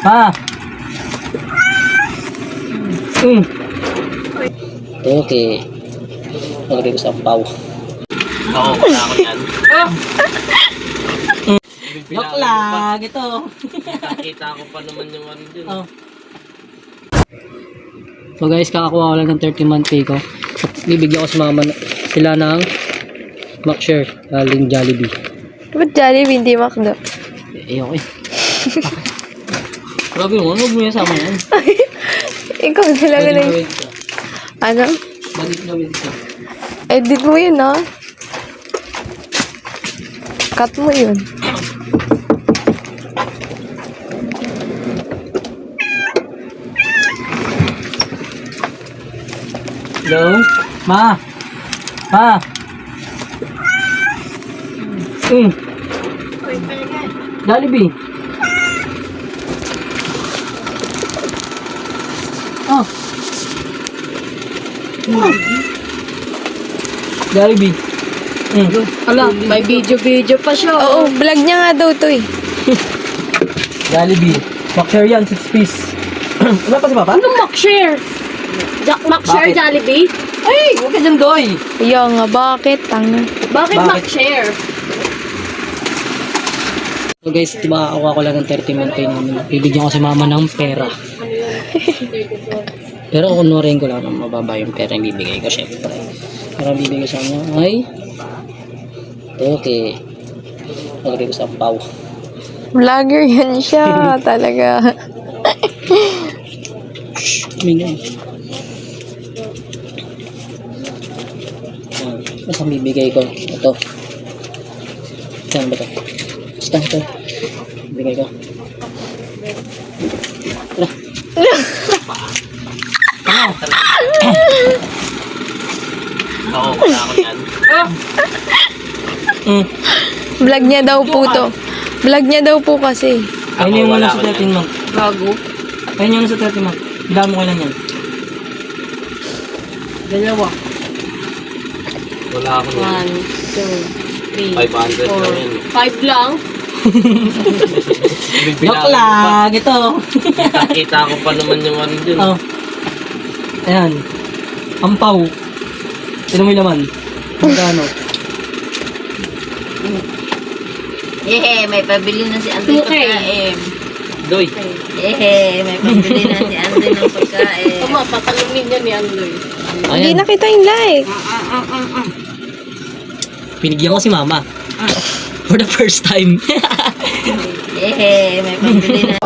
Ha? Okay. Lagay ko sa paw. Oo, wala ako yan. Joke lang, ito. Nakita ko pa naman yung ano dun. Oh. So guys, kakakuha ko lang ng 30-month pay ko. At bibigyan ko sila ng McShare galing Jollibee. Ba't Jollibee, hindi McDo? Okay. Grabe mo, huwag mo yung sama yan. Ikaw talaga na Gawin ko. Ano? Bagit gawin ko. Edit mo yun, ha? Cut mo yun. Hello? Ma? Ma? Jollibee. Oh. Jollibee. Ala, may video pa siya. Oo, vlog niya nga daw to eh. Jollibee. McShare yan, 6 piece. Wala pa si Papa? Anong McShare? McShare Bakit? Jollibee? Ay, huwag ka dyan, Doy. Kaya nga, bakit? Tanga. Bakit Bakit? McShare? So guys, diba ako lang ng 30-month pay namin. Bibigyan ko si Mama ng pera. Pero kunurin ko lang ng mababa yung pera yung bibigay ko, syempre. Pero ang bibigay sa kanya ay okay. Lagay ko sa paw. Vlogger yan siya, talaga. Shhh, minyan. Mas ang bibigay ko. Ito. Saan ba ito? Basta ito. Bibigay ko. Wala. Oo, wala ako yan. Vlog niya daw po to. Vlog niya daw po kasi. Ayun yung wala muna sa ako 13 month. Bago. Ayun yung nasa 13 month. Damo ko lang yan. Dalawa. Wala ako yan. 1, 2, 3, 500 lang yan. 5 lang? Joke lang, ito. Nakita ko pa naman yung ano dun. Oh. Ayan. Ampaw. Sino mo yung laman? Magkano? May pabili na si Andoy Okay. pagkain. Doy. May pabili na si Andoy ng pagkain. Tama, patalunin niya ni Andoy. Hindi Ayan. nakita yung like. Pinigyan ko si Mama. For the first time. May pabili na.